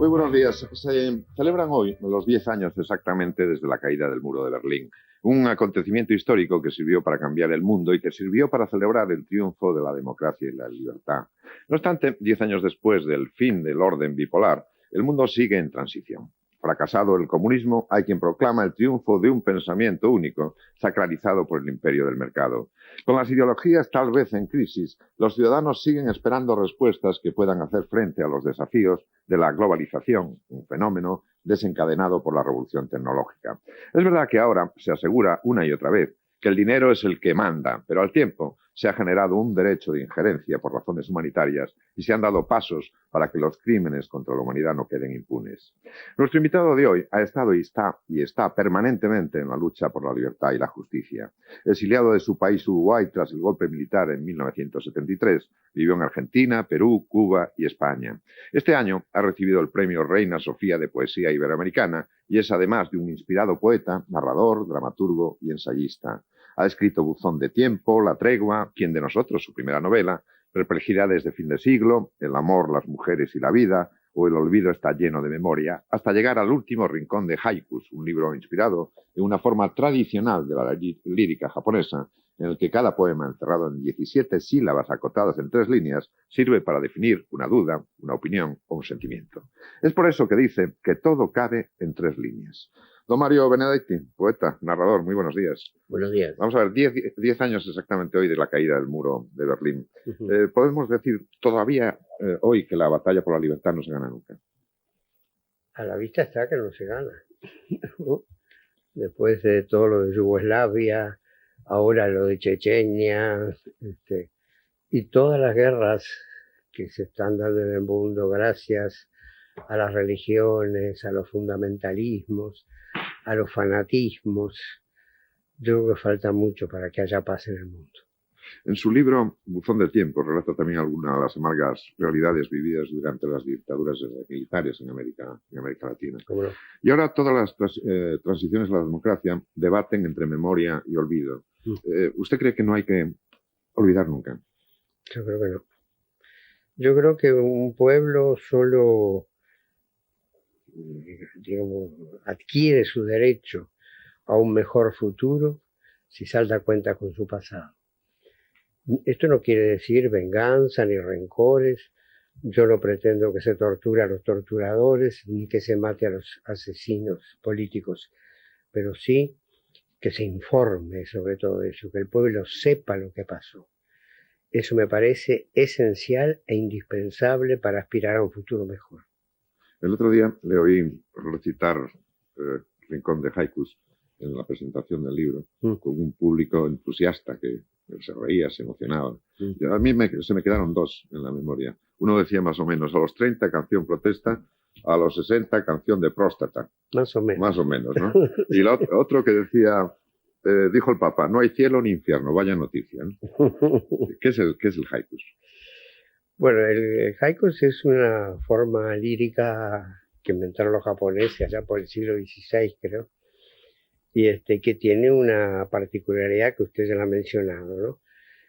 Muy buenos días. Se celebran hoy los 10 años exactamente desde la caída del muro de Berlín. Un acontecimiento histórico que sirvió para cambiar el mundo y que sirvió para celebrar el triunfo de la democracia y la libertad. No obstante, 10 años después del fin del orden bipolar, el mundo sigue en transición. Fracasado el comunismo, hay quien proclama el triunfo de un pensamiento único, sacralizado por el imperio del mercado. Con las ideologías tal vez en crisis, los ciudadanos siguen esperando respuestas que puedan hacer frente a los desafíos de la globalización, un fenómeno desencadenado por la revolución tecnológica. Es verdad que ahora se asegura una y otra vez que el dinero es el que manda, pero al tiempo se ha generado un derecho de injerencia por razones humanitarias y se han dado pasos para que los crímenes contra la humanidad no queden impunes. Nuestro invitado de hoy ha estado y está permanentemente en la lucha por la libertad y la justicia. Exiliado de su país Uruguay tras el golpe militar en 1973, vivió en Argentina, Perú, Cuba y España. Este año ha recibido el premio Reina Sofía de Poesía Iberoamericana y es además de un inspirado poeta, narrador, dramaturgo y ensayista. Ha escrito Buzón de tiempo, La tregua, ¿Quién de nosotros?, su primera novela, Perplejidades de fin de siglo, El amor, las mujeres y la vida, o El olvido está lleno de memoria, hasta llegar al último rincón de haikus, un libro inspirado en una forma tradicional de la lírica japonesa, en el que cada poema, encerrado en 17 sílabas acotadas en 3 líneas, sirve para definir una duda, una opinión o un sentimiento. Es por eso que dice que todo cabe en 3 líneas. Don Mario Benedetti, poeta, narrador, muy buenos días. Buenos días. Vamos a ver, 10 años exactamente hoy de la caída del muro de Berlín. ¿Podemos decir todavía hoy que la batalla por la libertad no se gana nunca? A la vista está que no se gana. Después de todo lo de Yugoslavia, ahora lo de Chechenia, y todas las guerras que se están dando en el mundo gracias a las religiones, a los fundamentalismos, a los fanatismos. Yo creo que falta mucho para que haya paz en el mundo. En su libro Buzón del tiempo relata también algunas de las amargas realidades vividas durante las dictaduras militares en América Latina. ¿Cómo no? Y ahora todas las transiciones a la democracia debaten entre memoria y olvido. ¿Usted cree que no hay que olvidar nunca? Yo creo que no. Yo creo que un pueblo solo, digamos, adquiere su derecho a un mejor futuro si salda cuenta con su pasado. Esto no quiere decir venganza ni rencores. Yo no pretendo que se torture a los torturadores ni que se mate a los asesinos políticos, pero sí que se informe sobre todo eso, que el pueblo sepa lo que pasó. Eso me parece esencial e indispensable para aspirar a un futuro mejor. El otro día le oí recitar Rincón de Haikus en la presentación del libro, con un público entusiasta que se reía, se emocionaba. Y a mí se me quedaron 2 en la memoria. Uno decía más o menos, a los 30 canción protesta, a los 60 canción de próstata. Más o menos. Más o menos, ¿no? Y el otro que decía, dijo el Papa, no hay cielo ni infierno, vaya noticia, ¿no? ¿Qué es el haikus? Bueno, el haikus es una forma lírica que inventaron los japoneses allá por el siglo XVI, creo, y que tiene una particularidad que usted ya la ha mencionado, ¿no?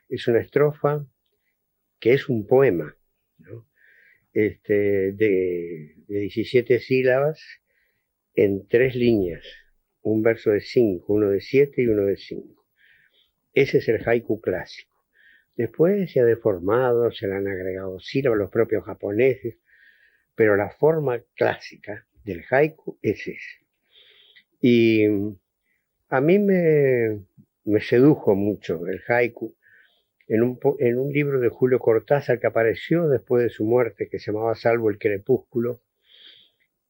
Es una estrofa que es un poema, ¿no? De 17 sílabas en 3 líneas, un verso de 5, uno de 7 y uno de 5. Ese es el haiku clásico. Después se ha deformado, se le han agregado sílabas los propios japoneses, pero la forma clásica del haiku es ese. Y a mí me sedujo mucho el haiku en un libro de Julio Cortázar que apareció después de su muerte, que se llamaba Salvo el crepúsculo,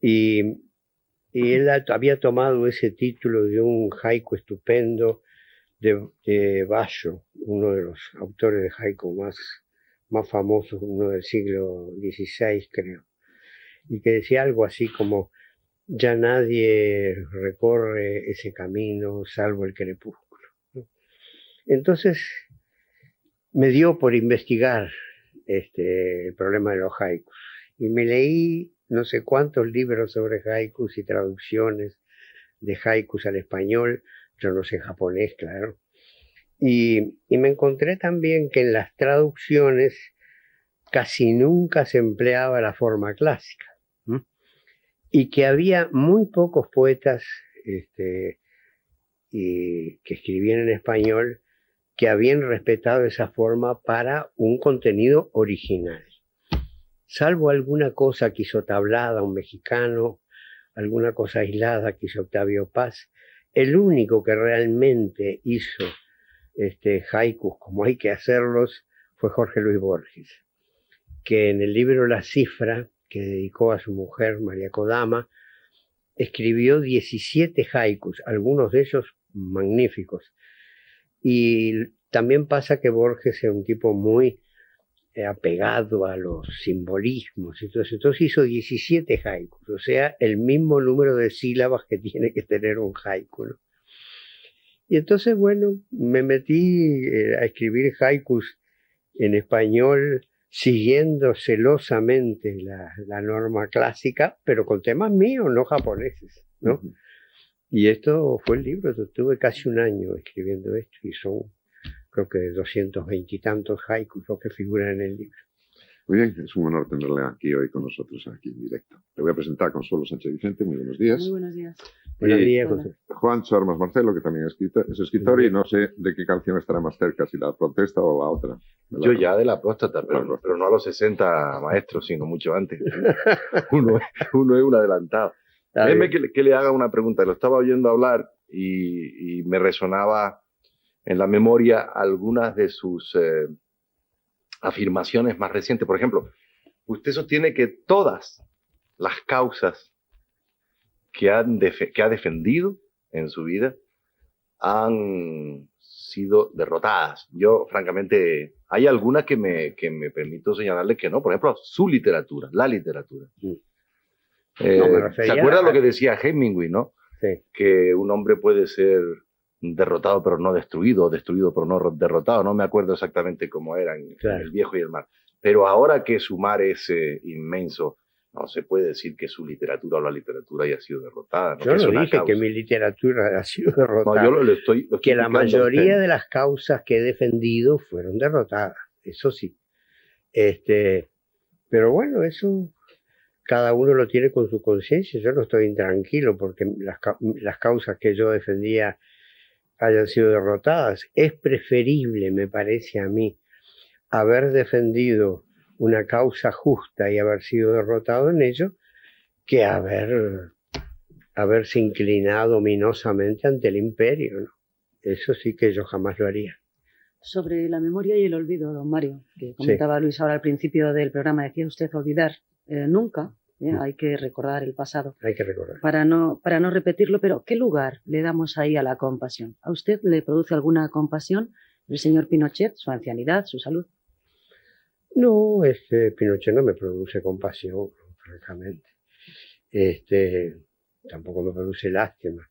y él había tomado ese título de un haiku estupendo de Basho, uno de los autores de haiku más famosos, uno del siglo XVI, creo, y que decía algo así como: ya nadie recorre ese camino salvo el crepúsculo. Entonces me dio por investigar el problema de los haikus y me leí no sé cuántos libros sobre haikus y traducciones de haikus al español. Yo no sé japonés, claro. Y me encontré también que en las traducciones casi nunca se empleaba la forma clásica. y que había muy pocos poetas que escribían en español que habían respetado esa forma para un contenido original. Salvo alguna cosa que hizo Tablada, un mexicano, alguna cosa aislada que hizo Octavio Paz, el único que realmente hizo haikus como hay que hacerlos fue Jorge Luis Borges, que en el libro La Cifra, que dedicó a su mujer María Kodama, escribió 17 haikus, algunos de ellos magníficos. Y también pasa que Borges es un tipo muy apegado a los simbolismos y todo eso. Entonces hizo 17 haikus, o sea, el mismo número de sílabas que tiene que tener un haiku, ¿no? Y entonces, bueno, me metí a escribir haikus en español, siguiendo celosamente la norma clásica, pero con temas míos, no japoneses, ¿no? Uh-huh. Y esto fue el libro. Tuve casi un año escribiendo esto y son, creo que 220 y tantos haikus los que figuran en el libro. Muy bien, es un honor tenerla aquí hoy con nosotros, aquí en directo. Le voy a presentar a Consuelo Sánchez Vicente. Muy buenos días. Muy buenos días. Buenos días, Consuelo. Juancho Armas Marcelo, que también es escritor, y no sé de qué canción estará más cerca, si la protesta o la otra. Yo ya de la próstata, pero no a los 60 maestros, sino mucho antes. uno es un adelantado. Déjeme que le haga una pregunta. Lo estaba oyendo hablar y me resonaba en la memoria algunas de sus afirmaciones más recientes. Por ejemplo, usted sostiene que todas las causas que ha defendido en su vida han sido derrotadas. Yo, francamente, hay algunas que me permito señalarle que no. Por ejemplo, su literatura, la literatura. ¿Se acuerda lo que decía Hemingway, no? Sí. Que un hombre puede ser derrotado pero no destruido, o destruido pero no derrotado. No me acuerdo exactamente cómo era en El Viejo y el Mar. Pero ahora que su mar es inmenso, no se puede decir que su literatura o la literatura haya sido derrotada. ¿No? Yo no dije que mi literatura ha sido derrotada. No, yo lo estoy que la mayoría de las causas que he defendido fueron derrotadas, eso sí. Pero bueno, eso cada uno lo tiene con su conciencia. Yo no estoy intranquilo porque las causas que yo defendía hayan sido derrotadas. Es preferible, me parece a mí, haber defendido una causa justa y haber sido derrotado en ello, que haberse inclinado ominosamente ante el imperio, ¿no? Eso sí que yo jamás lo haría. Sobre la memoria y el olvido, don Mario, que comentaba Luis ahora al principio del programa, decía usted olvidar nunca. Hay que recordar el pasado. Hay que recordar. Para no repetirlo, pero ¿qué lugar le damos ahí a la compasión? ¿A usted le produce alguna compasión el señor Pinochet, su ancianidad, su salud? No, Pinochet no me produce compasión, francamente. Tampoco me produce lástima.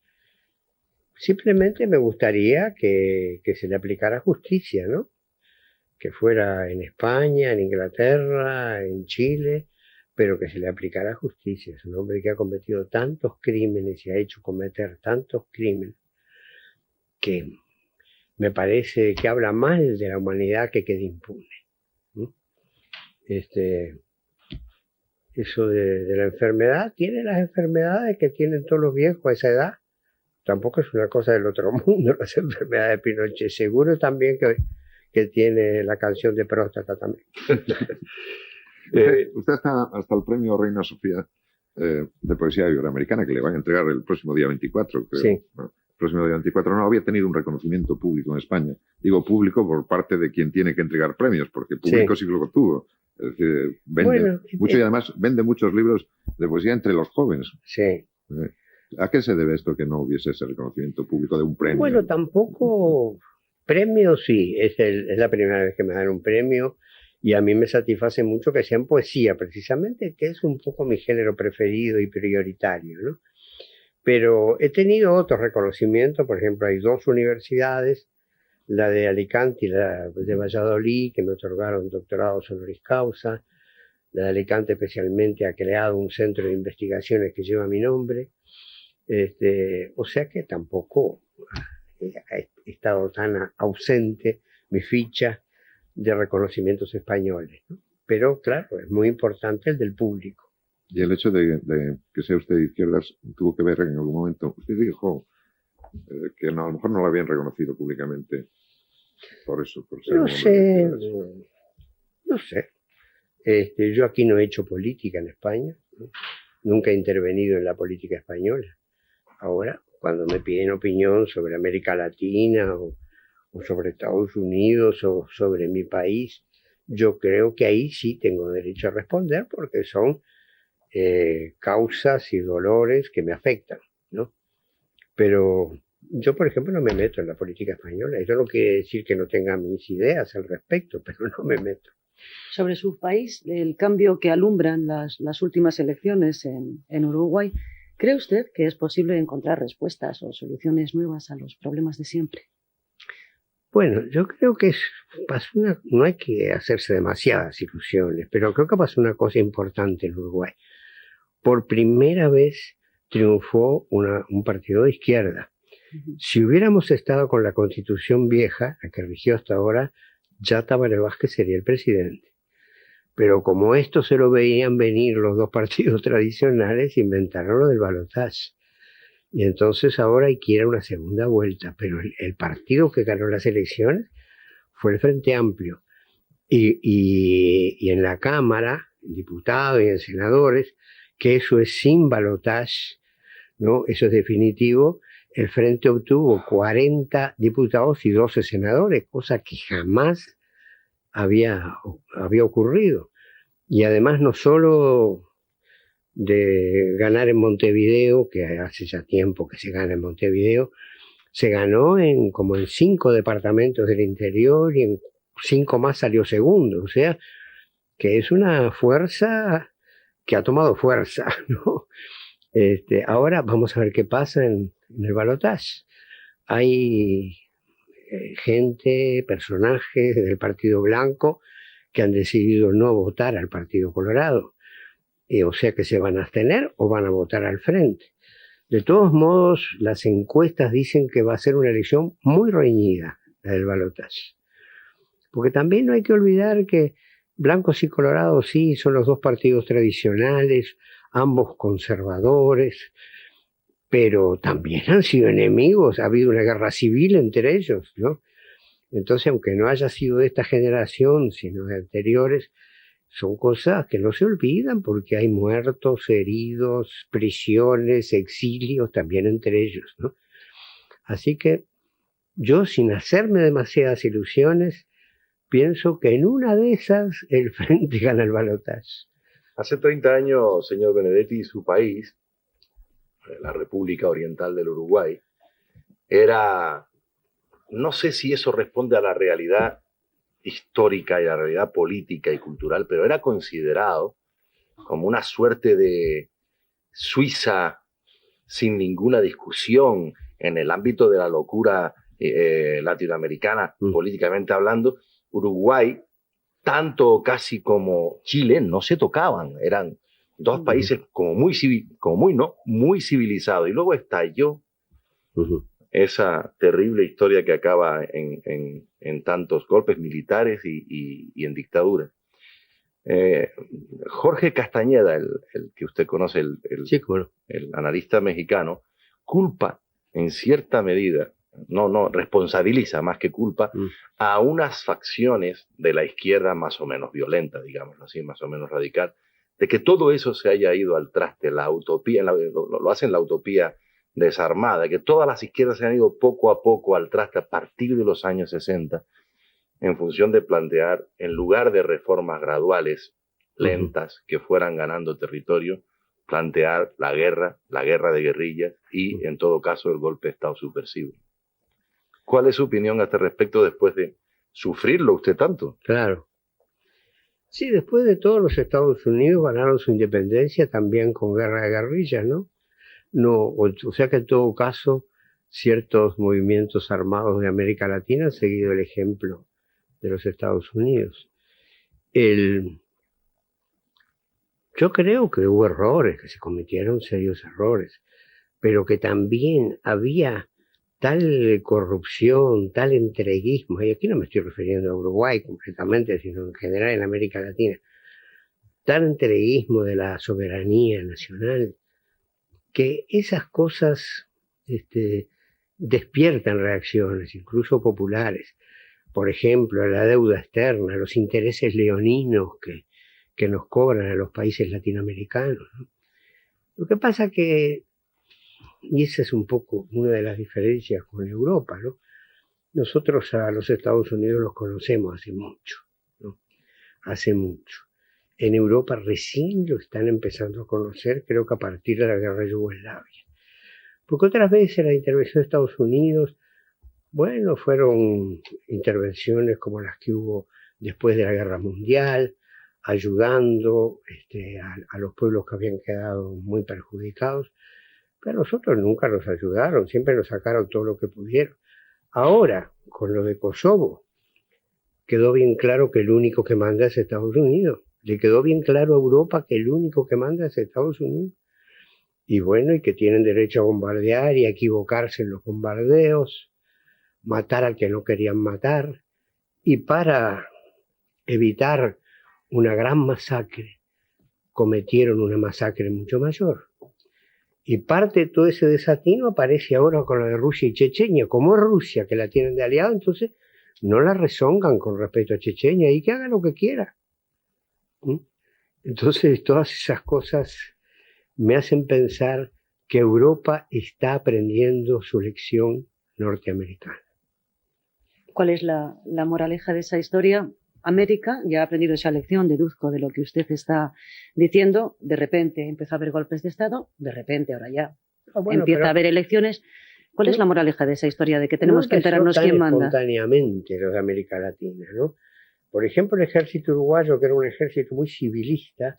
Simplemente me gustaría que se le aplicara justicia, ¿no? Que fuera en España, en Inglaterra, en Chile, pero que se le aplicara justicia. Es un hombre que ha cometido tantos crímenes y ha hecho cometer tantos crímenes que me parece que habla mal de la humanidad que quede impune. Eso de la enfermedad, tiene las enfermedades que tienen todos los viejos a esa edad. Tampoco es una cosa del otro mundo las enfermedades de Pinochet. Seguro también que tiene la canción de próstata también. Usted está hasta el premio Reina Sofía de Poesía Iberoamericana, que le van a entregar el próximo día 24, creo. Sí. ¿No? El próximo día 24 no había tenido un reconocimiento público en España. Digo público por parte de quien tiene que entregar premios, porque público sí que lo tuvo. Es decir, vende mucho y además vende muchos libros de poesía entre los jóvenes. Sí. ¿A qué se debe esto que no hubiese ese reconocimiento público de un premio? Bueno, tampoco premio sí. Es la primera vez que me dan un premio y a mí me satisface mucho que sea en poesía, precisamente, que es un poco mi género preferido y prioritario, ¿no? Pero he tenido otros reconocimientos. Por ejemplo, hay dos universidades, la de Alicante y la de Valladolid, que me otorgaron doctorados honoris causa. La de Alicante especialmente ha creado un centro de investigaciones que lleva mi nombre. O sea que tampoco ha estado tan ausente mi ficha de reconocimientos españoles, ¿no? Pero claro, es muy importante el del público. Y el hecho de que sea usted de izquierdas tuvo que ver en algún momento. Usted dijo que a lo mejor no lo habían reconocido públicamente por eso, por ser No un hombre de sé, izquierdas. no sé. Yo aquí no he hecho política en España, ¿no? Nunca he intervenido en la política española. Ahora, cuando me piden opinión sobre América Latina o sobre Estados Unidos o sobre mi país, yo creo que ahí sí tengo derecho a responder porque son causas y dolores que me afectan, ¿no? Pero yo, por ejemplo, no me meto en la política española. Eso no quiere decir que no tenga mis ideas al respecto, pero no me meto. Sobre su país, el cambio que alumbran las últimas elecciones en Uruguay, ¿cree usted que es posible encontrar respuestas o soluciones nuevas a los problemas de siempre? Bueno, yo creo que no hay que hacerse demasiadas ilusiones, pero creo que pasó una cosa importante en Uruguay. Por primera vez triunfó un partido de izquierda. Si hubiéramos estado con la constitución vieja, la que rigió hasta ahora, ya Tabaré Vázquez sería el presidente. Pero como esto se lo veían venir los dos partidos tradicionales, inventaron lo del balotaje. Y entonces ahora hay que ir a una segunda vuelta. Pero el partido que ganó las elecciones fue el Frente Amplio. Y en la Cámara, en diputados y en senadores, que eso es sin balotaje, ¿no? Eso es definitivo. El Frente obtuvo 40 diputados y 12 senadores, cosa que jamás había ocurrido. Y además no solo de ganar en Montevideo, que hace ya tiempo que se gana en Montevideo, se ganó como en 5 departamentos del interior y en 5 más salió segundo. O sea, que es una fuerza que ha tomado fuerza, ¿no? Ahora vamos a ver qué pasa en el balotaje. Hay gente, personajes del Partido Blanco que han decidido no votar al Partido Colorado. O sea que se van a abstener o van a votar al frente. De todos modos, las encuestas dicen que va a ser una elección muy reñida, la del balotaje. Porque también no hay que olvidar que blancos y colorados sí son los dos partidos tradicionales, ambos conservadores, pero también han sido enemigos, ha habido una guerra civil entre ellos, ¿no? Entonces, aunque no haya sido de esta generación, sino de anteriores, son cosas que no se olvidan porque hay muertos, heridos, prisiones, exilios también entre ellos, ¿no? Así que yo, sin hacerme demasiadas ilusiones, pienso que en una de esas el Frente gana el balotaje. Hace 30 años, señor Benedetti, su país, la República Oriental del Uruguay, era, no sé si eso responde a la realidad histórica y a la realidad política y cultural, pero era considerado como una suerte de Suiza sin ninguna discusión en el ámbito de la locura latinoamericana, políticamente hablando. Uruguay, tanto o casi como Chile, no se tocaban, eran dos países como muy civilizados. Y luego estalló esa terrible historia que acaba en tantos golpes militares y en dictadura. Jorge Castañeda, el que usted conoce, el analista mexicano, culpa en cierta medida, no responsabiliza más que culpa a unas facciones de la izquierda más o menos violenta, digámoslo así, más o menos radical, de que todo eso se haya ido al traste, la utopía, lo hacen la utopía desarmada, que todas las izquierdas se han ido poco a poco al traste a partir de los años 60, en función de plantear, en lugar de reformas graduales, lentas, que fueran ganando territorio, plantear la guerra de guerrillas y, en todo caso, el golpe de Estado subversivo. ¿Cuál es su opinión a este respecto después de sufrirlo usted tanto? Claro. Sí, después de todo, los Estados Unidos ganaron su independencia también con guerra de guerrillas, ¿no? O sea que en todo caso, ciertos movimientos armados de América Latina han seguido el ejemplo de los Estados Unidos. Yo creo que hubo errores, que se cometieron serios errores, pero que también había tal corrupción, tal entreguismo, y aquí no me estoy refiriendo a Uruguay concretamente, sino en general en América Latina, tal entreguismo de la soberanía nacional, que esas cosas despiertan reacciones, incluso populares. Por ejemplo, la deuda externa, los intereses leoninos que nos cobran a los países latinoamericanos, ¿no? Lo que pasa que, y esa es un poco una de las diferencias con Europa, ¿no? Nosotros a los Estados Unidos los conocemos hace mucho, ¿no? Hace mucho. En Europa recién lo están empezando a conocer, creo que a partir de la guerra de Yugoslavia. Porque otras veces la intervención de Estados Unidos, bueno, fueron intervenciones como las que hubo después de la Guerra Mundial, ayudando a los pueblos que habían quedado muy perjudicados, pero a nosotros nunca nos ayudaron, siempre nos sacaron todo lo que pudieron. Ahora, con lo de Kosovo, quedó bien claro que el único que manda es Estados Unidos. Le quedó bien claro a Europa que el único que manda es Estados Unidos. Y bueno, y que tienen derecho a bombardear y a equivocarse en los bombardeos, matar al que no querían matar. Y para evitar una gran masacre, cometieron una masacre mucho mayor. Y parte de todo ese desatino aparece ahora con la de Rusia y Chechenia. Como es Rusia, que la tienen de aliado, entonces no la rezongan con respecto a Chechenia y que haga lo que quiera. Entonces todas esas cosas me hacen pensar que Europa está aprendiendo su lección norteamericana. ¿Cuál es la moraleja de esa historia? América ya ha aprendido esa lección, deduzco de lo que usted está diciendo. De repente empezó a haber golpes de Estado, de repente ahora ya empieza a haber elecciones. ¿Cuál es la moraleja de esa historia de que tenemos que enterarnos quién manda? Espontáneamente los de América Latina, ¿no? Por ejemplo, el ejército uruguayo, que era un ejército muy civilista,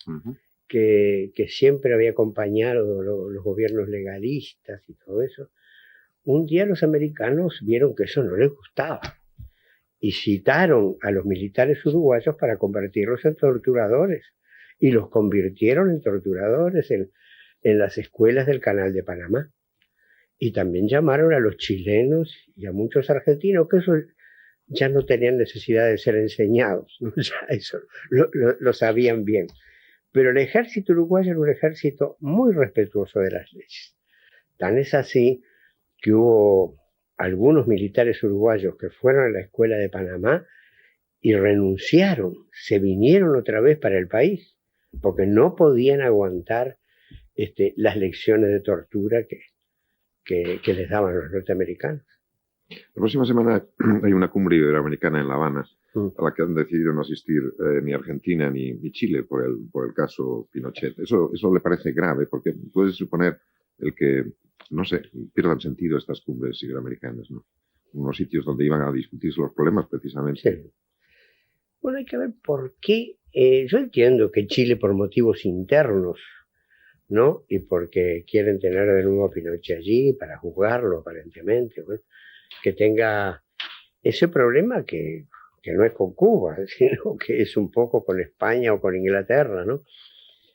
que siempre había acompañado los gobiernos legalistas y todo eso, un día los americanos vieron que eso no les gustaba y citaron a los militares uruguayos para convertirlos en torturadores, y los convirtieron en torturadores en las escuelas del Canal de Panamá. Y también llamaron a los chilenos y a muchos argentinos, que eso ya no tenían necesidad de ser enseñados, ¿no? Ya eso lo sabían bien. Pero el ejército uruguayo era un ejército muy respetuoso de las leyes. Tan es así que hubo algunos militares uruguayos que fueron a la escuela de Panamá y renunciaron, se vinieron otra vez para el país, porque no podían aguantar las lecciones de tortura que les daban los norteamericanos. La próxima semana hay una cumbre iberoamericana en La Habana, a la que han decidido no asistir ni Argentina ni Chile por el caso Pinochet. Eso le parece grave, porque puede suponer el que, no sé, pierdan sentido estas cumbres iberoamericanas, ¿no? Unos sitios donde iban a discutirse los problemas, precisamente. Sí. Bueno, hay que ver por qué. Yo entiendo que Chile, por motivos internos, ¿no? Y porque quieren tener de nuevo a Pinochet allí para juzgarlo, aparentemente, bueno, que tenga ese problema que no es con Cuba, sino que es un poco con España o con Inglaterra, ¿no?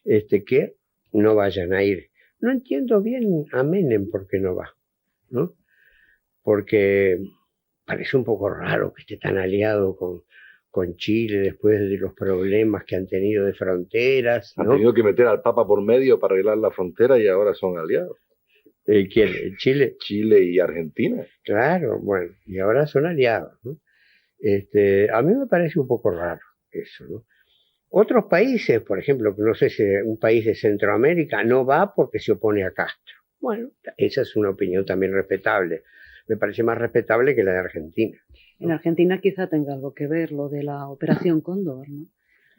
Que no vayan a ir. No entiendo bien a Menem por qué no va, ¿no? Porque parece un poco raro que esté tan aliado con Chile después de los problemas que han tenido de fronteras, ¿no? Han tenido que meter al Papa por medio para arreglar la frontera y ahora son aliados. ¿Quién? ¿Chile? Chile y Argentina. Claro, bueno, y ahora son aliados, ¿no? A mí me parece un poco raro eso, ¿no? Otros países, por ejemplo, no sé si un país de Centroamérica no va porque se opone a Castro. Bueno, esa es una opinión también respetable. Me parece más respetable que la de Argentina, ¿no? En Argentina quizá tenga algo que ver lo de la Operación Cóndor, ¿no?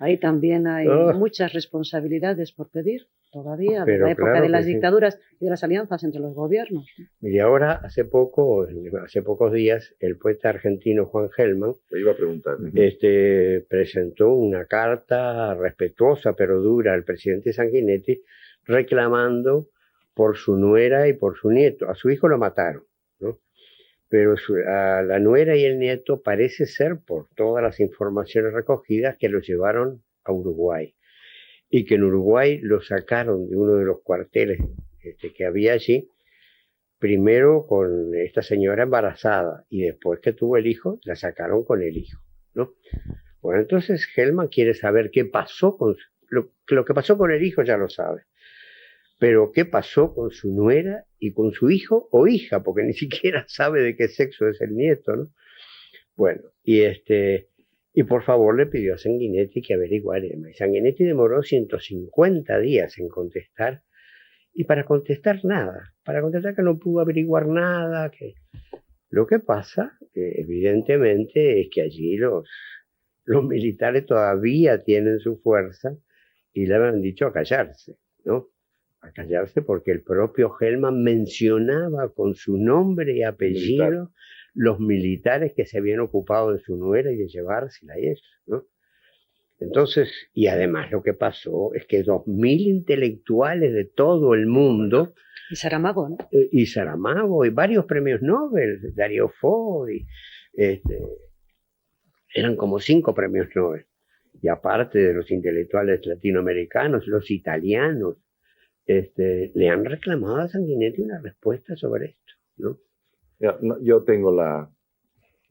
Ahí también hay muchas responsabilidades por pedir todavía, de la época de las dictaduras y de las alianzas entre los gobiernos. Y ahora, hace pocos días, el poeta argentino Juan Gelman Me iba a preguntar. presentó una carta respetuosa pero dura al presidente Sanguinetti reclamando por su nuera y por su nieto. A su hijo lo mataron, ¿no? Pero a la nuera y el nieto parece ser, por todas las informaciones recogidas, que los llevaron a Uruguay. Y que en Uruguay lo sacaron de uno de los cuarteles que había allí, primero con esta señora embarazada, y después que tuvo el hijo, la sacaron con el hijo, ¿no? Bueno, entonces Gelman quiere saber qué pasó lo que pasó con el hijo ya lo sabe. Pero ¿qué pasó con su nuera y con su hijo o hija? Porque ni siquiera sabe de qué sexo es el nieto, ¿no? Bueno, y por favor le pidió a Sanguinetti que averiguara y demás. Sanguinetti demoró 150 días en contestar, y para contestar nada, para contestar que no pudo averiguar nada. Lo que pasa, evidentemente, es que allí los militares todavía tienen su fuerza y le habían dicho a callarse, ¿no? A callarse porque el propio Hellman mencionaba con su nombre y apellido los militares que se habían ocupado de su nuera y de llevársela y eso, ¿no? Entonces, y además lo que pasó es que 2000 intelectuales de todo el mundo, Y Saramago, ¿no? y Saramago, y varios premios Nobel, Dario Fo, eran como 5 premios Nobel. Y aparte de los intelectuales latinoamericanos, los italianos, le han reclamado a Sanguinetti una respuesta sobre esto, ¿no? Yo tengo la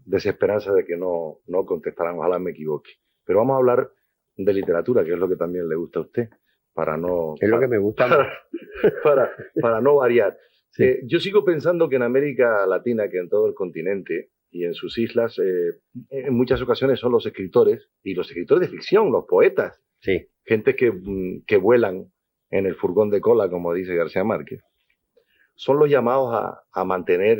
desesperanza de que no contestarán, ojalá me equivoque. Pero vamos a hablar de literatura, que es lo que también le gusta a usted, Es lo que me gusta más. Para no variar. Sí. Yo sigo pensando que en América Latina, que en todo el continente y en sus islas, en muchas ocasiones son los escritores, y los escritores de ficción, los poetas, Sí. gente que vuelan en el furgón de cola, como dice García Márquez, son los llamados a mantener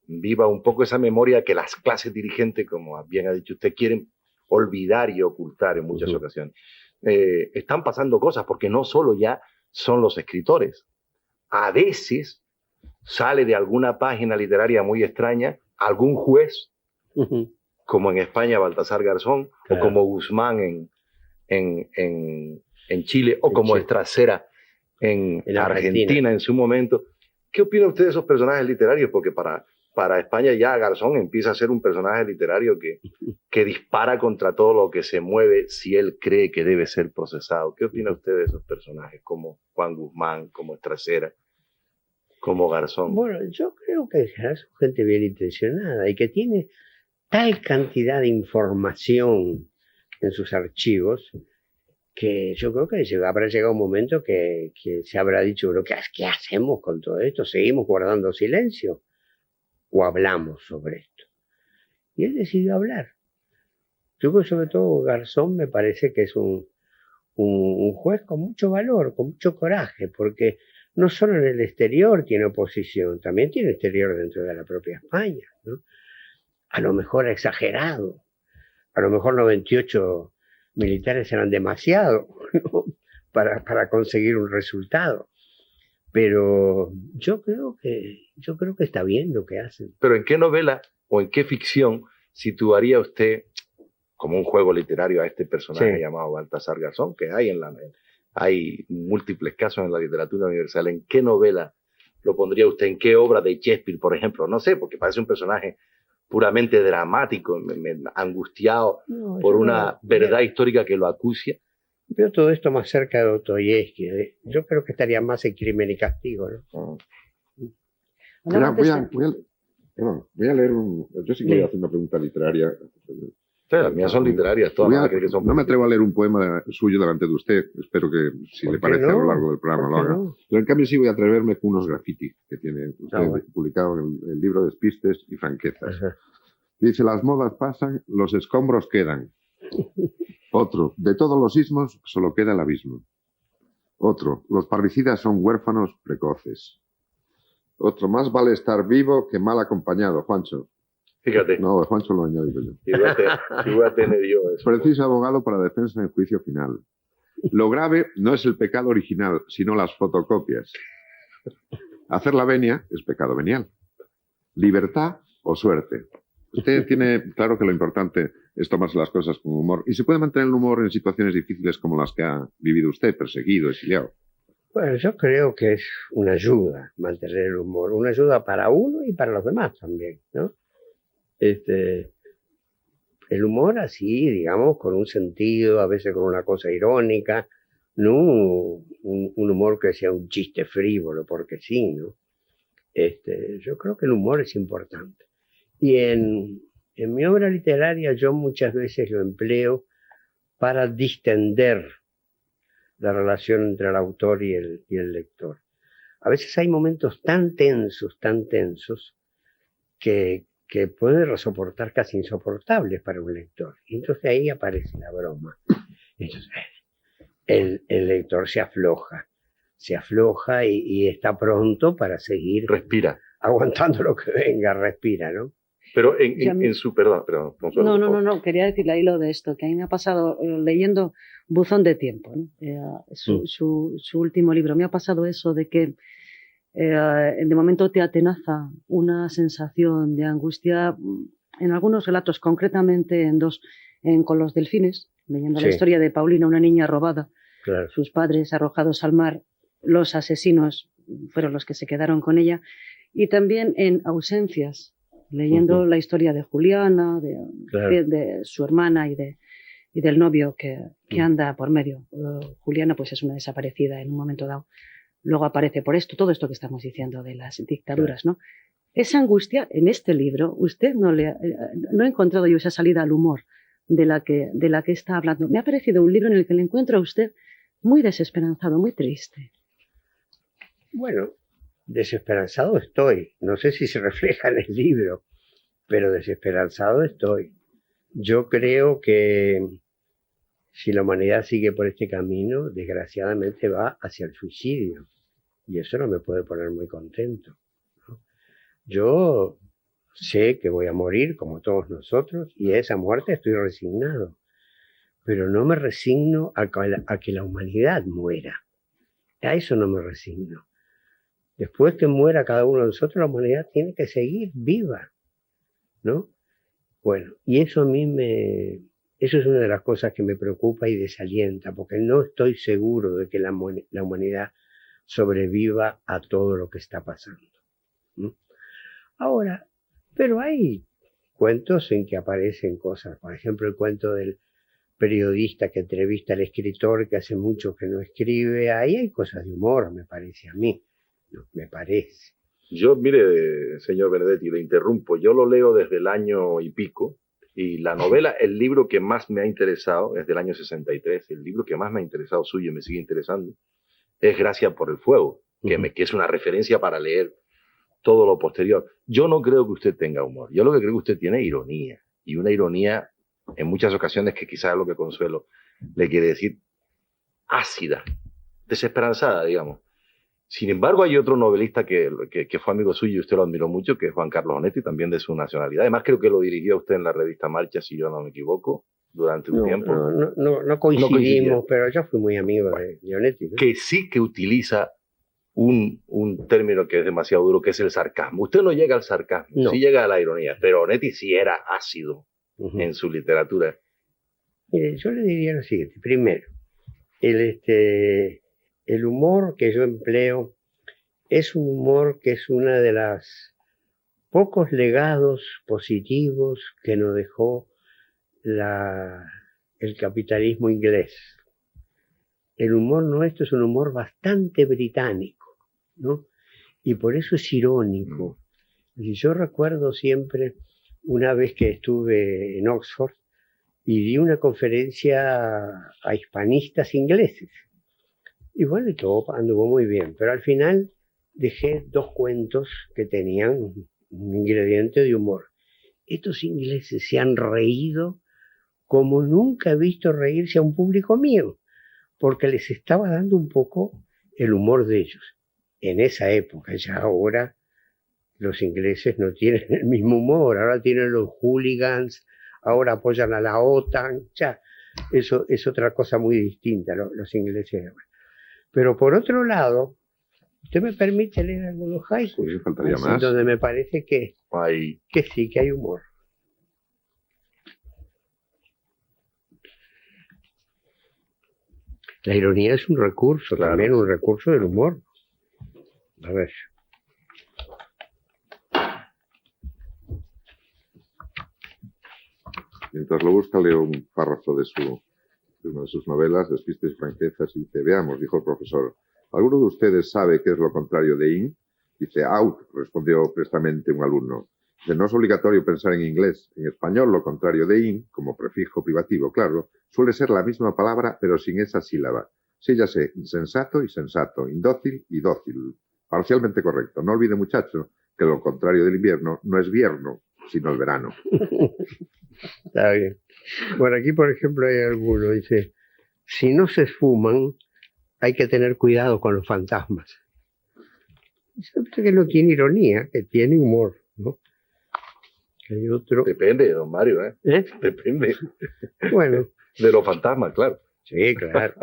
viva un poco esa memoria que las clases dirigentes, como bien ha dicho usted, quieren olvidar y ocultar en muchas ocasiones. Están pasando cosas, porque no solo ya son los escritores. A veces sale de alguna página literaria muy extraña algún juez, como en España Baltasar Garzón, Claro. o como Guzmán en Chile, o como Chile. Estracera en Argentina en su momento. ¿Qué opina usted de esos personajes literarios? Porque para España ya Garzón empieza a ser un personaje literario que dispara contra todo lo que se mueve si él cree que debe ser procesado. ¿Qué opina usted de esos personajes como Juan Guzmán, como Estracera, como Garzón? Bueno, yo creo que en general son gente bien intencionada y que tiene tal cantidad de información en sus archivos que yo creo que habrá llegado un momento que se habrá dicho, bueno, ¿qué hacemos con todo esto? ¿Seguimos guardando silencio? ¿O hablamos sobre esto? Y él decidió hablar. Yo creo que sobre todo Garzón me parece que es un juez con mucho valor, con mucho coraje, porque no solo en el exterior tiene oposición, también tiene exterior dentro de la propia España, ¿no? A lo mejor exagerado, a lo mejor 98 militares eran demasiado, ¿no? para conseguir un resultado. Pero yo creo que está bien lo que hacen. Pero ¿en qué novela o en qué ficción situaría usted como un juego literario a este personaje llamado Baltasar Garzón, que hay múltiples casos en la literatura universal? ¿En qué novela lo pondría usted? ¿En qué obra de Shakespeare, por ejemplo? No sé, porque parece un personaje puramente dramático, angustiado por una verdad histórica que lo acucia. Veo todo esto más cerca de Dostoyevsky. Yo creo que estaría más en Crimen y Castigo, ¿no? Voy a leer yo sí que voy a hacer una pregunta literaria. Las mías son literarias, todas. No me atrevo a leer un poema suyo delante de usted. Espero que, si le parece, a lo largo del programa lo haga. No? Pero en cambio sí voy a atreverme con unos grafitis que tiene usted publicado en el libro Despistes y Franquezas. Ajá. Dice, las modas pasan, los escombros quedan. Otro, de todos los ismos solo queda el abismo. Otro, los parricidas son huérfanos precoces. Otro, más vale estar vivo que mal acompañado, Juancho. Fíjate. No, Juancho lo añadido yo. Igual a tener yo eso. Preciso abogado para defensa en juicio final. Lo grave no es el pecado original, sino las fotocopias. Hacer la venia es pecado venial. Libertad o suerte. Usted tiene claro que lo importante es tomarse las cosas con humor. ¿Y se puede mantener el humor en situaciones difíciles como las que ha vivido usted, perseguido, exiliado? Bueno, yo creo que es una ayuda mantener el humor. Una ayuda para uno y para los demás también, ¿no? El humor así, digamos, con un sentido, a veces con una cosa irónica, no un humor que sea un chiste frívolo, porque sí, ¿no? Yo creo que el humor es importante. Y en mi obra literaria yo muchas veces lo empleo para distender la relación entre el autor y el lector. A veces hay momentos tan tensos, que pueden soportar casi insoportables para un lector. Y entonces ahí aparece la broma. Entonces el lector se afloja y está pronto para seguir. Respira. Aguantando lo que venga, respira, ¿no? Pero en su... Perdón, Consuelo, No, quería decirle al hilo de esto, que a mí me ha pasado leyendo Buzón de Tiempo, ¿no? Su último libro, me ha pasado eso de que de momento te atenaza una sensación de angustia en algunos relatos, concretamente en dos, con los delfines, leyendo la historia de Paulina, una niña robada, claro. Sus padres arrojados al mar, los asesinos fueron los que se quedaron con ella, y también en Ausencias, leyendo la historia de Juliana, de su hermana y del novio que anda por medio. Juliana pues es una desaparecida en un momento dado. Luego aparece por todo esto que estamos diciendo de las dictaduras, ¿no? Esa angustia en este libro, usted no he encontrado yo esa salida al humor de la que está hablando. Me ha parecido un libro en el que le encuentro a usted muy desesperanzado, muy triste. Bueno, desesperanzado estoy. No sé si se refleja en el libro, pero desesperanzado estoy. Yo creo que si la humanidad sigue por este camino, desgraciadamente va hacia el suicidio. Y eso no me puede poner muy contento, ¿no? Yo sé que voy a morir, como todos nosotros, y a esa muerte estoy resignado. Pero no me resigno a que la humanidad muera. A eso no me resigno. Después que muera cada uno de nosotros, la humanidad tiene que seguir viva, ¿no? Bueno, y eso eso es una de las cosas que me preocupa y desalienta, porque no estoy seguro de que la humanidad sobreviva a todo lo que está pasando, ¿no? Ahora, pero hay cuentos en que aparecen cosas, por ejemplo, el cuento del periodista que entrevista al escritor que hace mucho que no escribe, ahí hay cosas de humor, me parece a mí, ¿no? Me parece. Yo, mire, señor Benedetti, le interrumpo, yo lo leo desde el año y pico, y la novela, el libro que más me ha interesado es del año 63, el libro que más me ha interesado suyo y me sigue interesando, es Gracia por el Fuego, que es una referencia para leer todo lo posterior. Yo no creo que usted tenga humor, yo lo que creo que usted tiene es ironía, y una ironía en muchas ocasiones que quizás es lo que Consuelo le quiere decir, ácida, desesperanzada, digamos. Sin embargo, hay otro novelista que fue amigo suyo y usted lo admiró mucho, que es Juan Carlos Onetti, también de su nacionalidad. Además, creo que lo dirigió usted en la revista Marcha, si yo no me equivoco, durante un tiempo. No coincidimos, pero yo fui muy amigo de Onetti, ¿no? Que sí que utiliza un término que es demasiado duro, que es el sarcasmo. Usted no llega al sarcasmo, no. Sí llega a la ironía, pero Onetti sí era ácido en su literatura. Mire, yo le diría lo siguiente. Primero, el humor que yo empleo es un humor que es una de las pocos legados positivos que nos dejó el capitalismo inglés. El humor nuestro es un humor bastante británico, ¿no? Y por eso es irónico. Y yo recuerdo siempre una vez que estuve en Oxford y di una conferencia a hispanistas ingleses. Y bueno, y todo anduvo muy bien, pero al final dejé 2 cuentos que tenían un ingrediente de humor. Estos ingleses se han reído como nunca he visto reírse a un público mío, porque les estaba dando un poco el humor de ellos. En esa época, ya ahora, los ingleses no tienen el mismo humor, ahora tienen los hooligans, ahora apoyan a la OTAN, ya, eso es otra cosa muy distinta, los ingleses de ahora. Pero por otro lado, ¿usted me permite leer algunos haikus? Sí, faltaría más. Donde me parece que sí, que hay humor. La ironía es un recurso, claro. También un recurso del humor. A ver. Mientras lo busca, leo un párrafo de una de sus novelas, Despistes y franquezas, y dice: veamos, dijo el profesor, ¿alguno de ustedes sabe qué es lo contrario de in? Dice, out, respondió prestamente un alumno. Dice, no es obligatorio pensar en inglés. En español, lo contrario de in, como prefijo privativo, claro, suele ser la misma palabra, pero sin esa sílaba. Sí, ya sé, insensato y sensato, indócil y dócil, parcialmente correcto. No olvide, muchacho, que lo contrario del invierno no es vierno, sino el verano. Está bien. Bueno, aquí, por ejemplo, hay alguno, dice, si no se esfuman, hay que tener cuidado con los fantasmas. Eso que no tiene ironía, que tiene humor, ¿no? Hay otro... Depende, don Mario, ¿eh? ¿Eh? Depende Bueno, de los fantasmas, claro. sí, claro.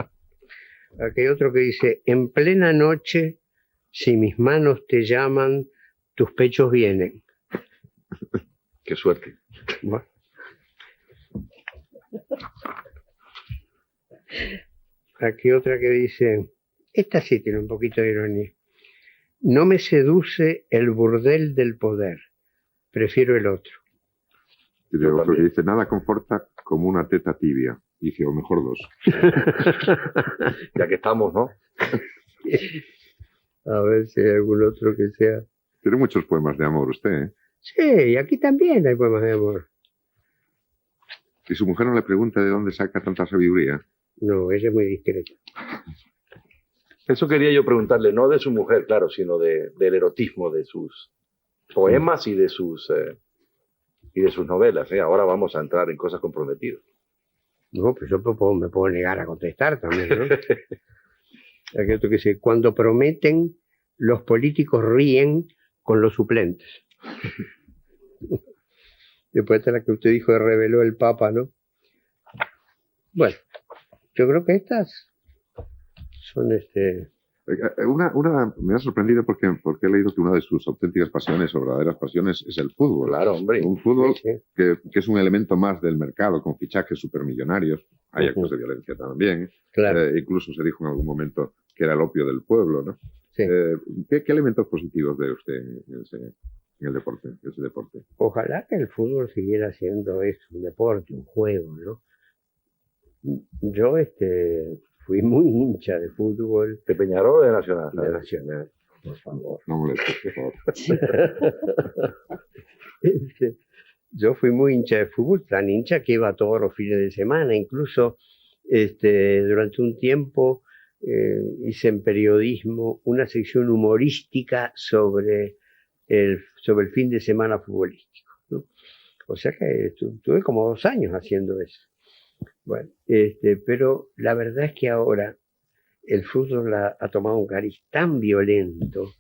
Aquí hay otro que dice, en plena noche, si mis manos te llaman, tus pechos vienen. Qué suerte. Bueno. Aquí otra que dice, esta sí tiene un poquito de ironía. No me seduce el burdel del poder, prefiero el otro. Y luego otro que dice, nada conforta como una teta tibia. Dice, o mejor dos. Ya que estamos, ¿no? A ver si hay algún otro que sea... Tiene muchos poemas de amor usted, ¿eh? Sí, aquí también hay poemas de amor. Y su mujer no le pregunta de dónde saca tanta sabiduría. No, ella es muy discreta. Eso quería yo preguntarle, no de su mujer, claro, sino del erotismo de sus poemas y de sus novelas. Ahora vamos a entrar en cosas comprometidas. No, pues yo me puedo negar a contestar también, ¿no? Aquí otro que dice, cuando prometen, los políticos ríen con los suplentes. Después está la que usted dijo, reveló el Papa, ¿no? Bueno, yo creo que estas son Una me ha sorprendido porque he leído que una de sus auténticas pasiones o verdaderas pasiones es el fútbol. Claro, hombre. Un fútbol Sí, sí. que es un elemento más del mercado, con fichajes supermillonarios. Hay actos de violencia también. Claro. Incluso se dijo en algún momento que era el opio del pueblo, ¿no? Sí. ¿Qué elementos positivos ve usted en el deporte, en ese deporte? Ojalá que el fútbol siguiera siendo eso, un deporte, un juego, ¿no? Yo fui muy hincha de fútbol ¿De Peñarol o de Nacional? de Nacional, por favor. No molestes, por favor. Yo fui muy hincha de fútbol, tan hincha que iba todos los fines de semana, incluso durante un tiempo hice en periodismo una sección humorística sobre el fin de semana futbolístico, ¿no? O sea que estuve como 2 años haciendo eso. Bueno, pero la verdad es que ahora el fútbol ha tomado un cariz tan violento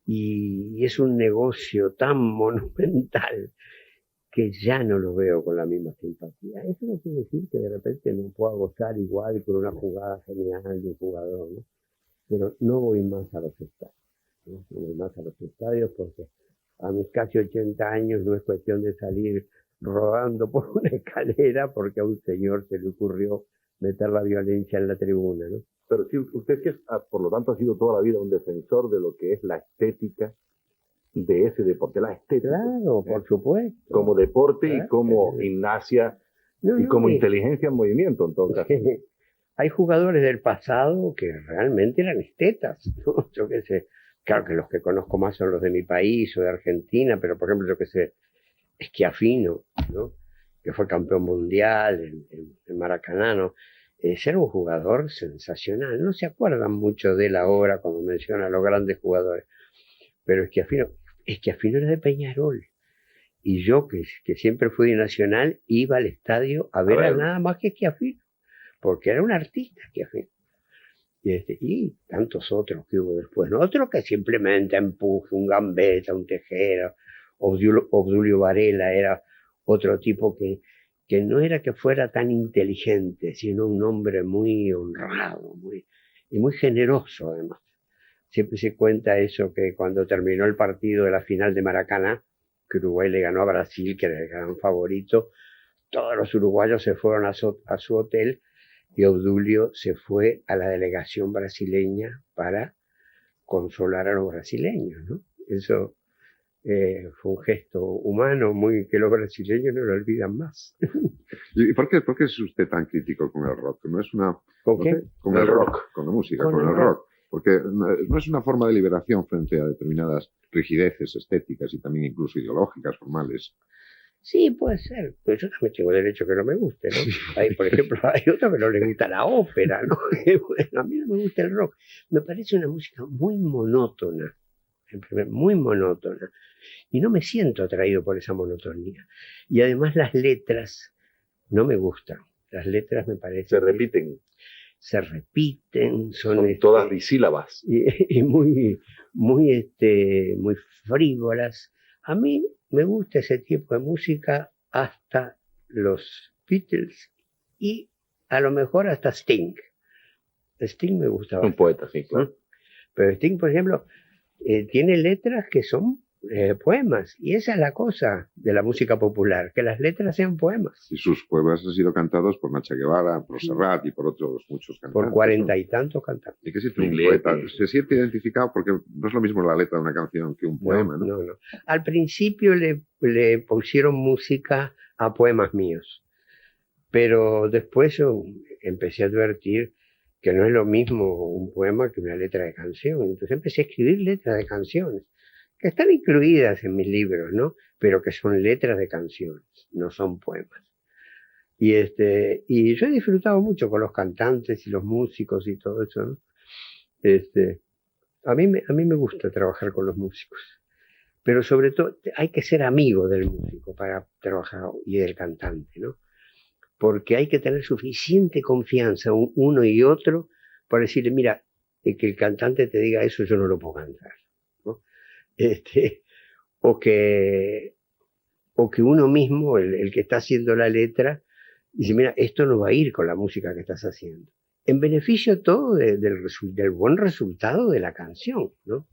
y es un negocio tan monumental que ya no lo veo con la misma simpatía. Eso no quiere decir que de repente no pueda gozar igual con una jugada genial de un jugador, ¿no? Pero no voy más a los estadios, ¿no? No voy más a los estadios porque a mis casi 80 años no es cuestión de salir rodando por una escalera porque a un señor se le ocurrió meter la violencia en la tribuna, ¿no? Pero sí, usted que por lo tanto ha sido toda la vida un defensor de lo que es la estética de ese deporte, la estética. Claro, por supuesto. Como deporte y Claro. como gimnasia y como inteligencia en movimiento, en todo caso. Hay jugadores del pasado que realmente eran estetas, ¿no? Yo qué sé, claro que los que conozco más son los de mi país o de Argentina, pero por ejemplo, yo qué sé, Schiaffino, ¿no? Que fue campeón mundial en Maracaná, ¿no? Era un jugador sensacional. No se acuerdan mucho de él ahora cuando mencionan a los grandes jugadores, pero Schiaffino era de Peñarol. Y yo, que siempre fui de Nacional, iba al estadio a ver a nada más que Schiaffino, porque era un artista Schiaffino. Y tantos otros que hubo después, ¿no? Otros que simplemente empuje, un Gambetta, un Tejera, Obdulio Varela era otro tipo que no era que fuera tan inteligente, sino un hombre muy honrado, y muy generoso además. Siempre se cuenta eso, que cuando terminó el partido de la final de Maracaná, que Uruguay le ganó a Brasil, que era el gran favorito, todos los uruguayos se fueron a su hotel y Obdulio se fue a la delegación brasileña para consolar a los brasileños, ¿no? Eso fue un gesto humano que los brasileños no lo olvidan más. ¿Y por qué es usted tan crítico con el rock? No es una... ¿Con qué? Con el rock, con la música, con el rock. Porque no es una forma de liberación frente a determinadas rigideces estéticas y también incluso ideológicas, formales. Sí, puede ser, pero yo también tengo derecho a que no me guste, ¿no? Hay, por ejemplo, hay otros que no les gusta la ópera, ¿no? Bueno, a mí no me gusta el rock. Me parece una música muy monótona, muy monótona. Y no me siento atraído por esa monotonía. Y además las letras no me gustan. Las letras me parecen... Se repiten, son todas disílabas. Y muy frívolas. A mí me gusta ese tipo de música hasta los Beatles y a lo mejor hasta Sting. Sting me gusta bastante. Un poeta, sí, claro. Pero Sting, por ejemplo, tiene letras que son poemas. Y esa es la cosa de la música popular, que las letras sean poemas. Y sus poemas han sido cantados por Nacha Guevara, por Serrat y por otros muchos cantantes. Por 40 y tantos cantantes. ¿Y qué siente un poeta? Se siente identificado porque no es lo mismo la letra de una canción que un poema, ¿no? No. Al principio le pusieron música a poemas míos, pero después yo empecé a advertir que no es lo mismo un poema que una letra de canción. Entonces empecé a escribir letras de canciones, que están incluidas en mis libros, ¿no? Pero que son letras de canciones, no son poemas. Y yo he disfrutado mucho con los cantantes y los músicos y todo eso, ¿no? A mí me gusta trabajar con los músicos, pero sobre todo hay que ser amigo del músico para trabajar y del cantante, ¿no? Porque hay que tener suficiente confianza uno y otro para decirle, mira, que el cantante te diga eso yo no lo puedo cantar, ¿no? O que uno mismo, el que está haciendo la letra, dice, mira, esto no va a ir con la música que estás haciendo. En beneficio todo del buen resultado de la canción, ¿no?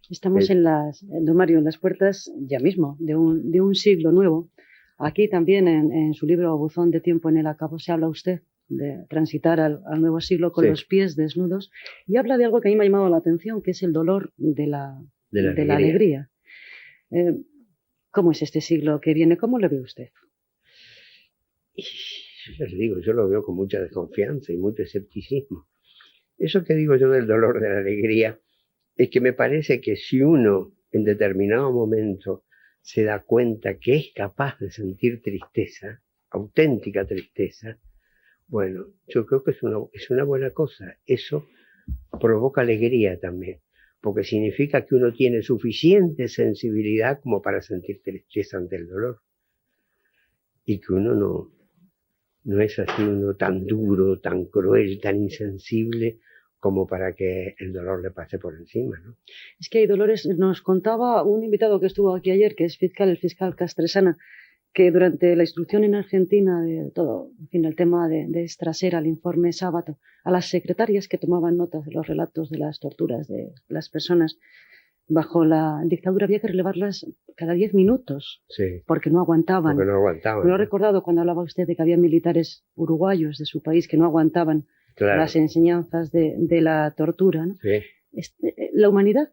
Estamos don Mario, en las puertas ya mismo de un siglo nuevo. Aquí también en su libro Buzón de tiempo en el acabo se habla usted de transitar al nuevo siglo con los pies desnudos y habla de algo que a mí me ha llamado la atención, que es el dolor de la alegría. ¿Cómo es este siglo que viene? ¿Cómo lo ve usted? Yo les digo, yo lo veo con mucha desconfianza y mucho escepticismo. Eso que digo yo del dolor de la alegría es que me parece que si uno en determinado momento se da cuenta que es capaz de sentir tristeza, auténtica tristeza, bueno, yo creo que es una buena cosa. Eso provoca alegría también, porque significa que uno tiene suficiente sensibilidad como para sentir tristeza ante el dolor. Y que uno no es así uno tan duro, tan cruel, tan insensible como para que el dolor le pase por encima, ¿no? Es que hay dolores, nos contaba un invitado que estuvo aquí ayer, que es el fiscal Castresana, que durante la instrucción en Argentina de todo, en fin, el tema de Estrasera, el informe Sábato, a las secretarias que tomaban notas de los relatos de las torturas de las personas bajo la dictadura había que relevarlas cada 10 minutos, porque no aguantaban. Porque no aguantaban. Me lo he recordado cuando hablaba usted de que había militares uruguayos de su país que no aguantaban las enseñanzas de la tortura, ¿no? Sí. La humanidad,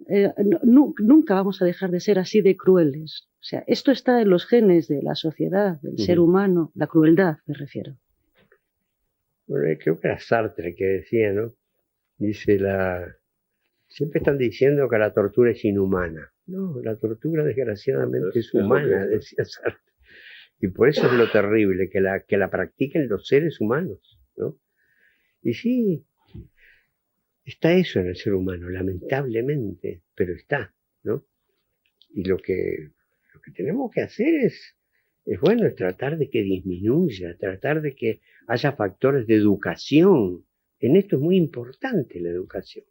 nunca vamos a dejar de ser así de crueles. O sea, esto está en los genes de la sociedad, del ser humano, la crueldad, me refiero. Bueno, creo que era Sartre que decía, ¿no? Dice siempre están diciendo que la tortura es inhumana. No, la tortura desgraciadamente es humana, decía Sartre. Y por eso es lo terrible, que la practiquen los seres humanos, ¿no? Y sí, está eso en el ser humano, lamentablemente, pero está, ¿no? Y lo que tenemos que hacer es tratar de que disminuya, tratar de que haya factores de educación. En esto es muy importante la educación.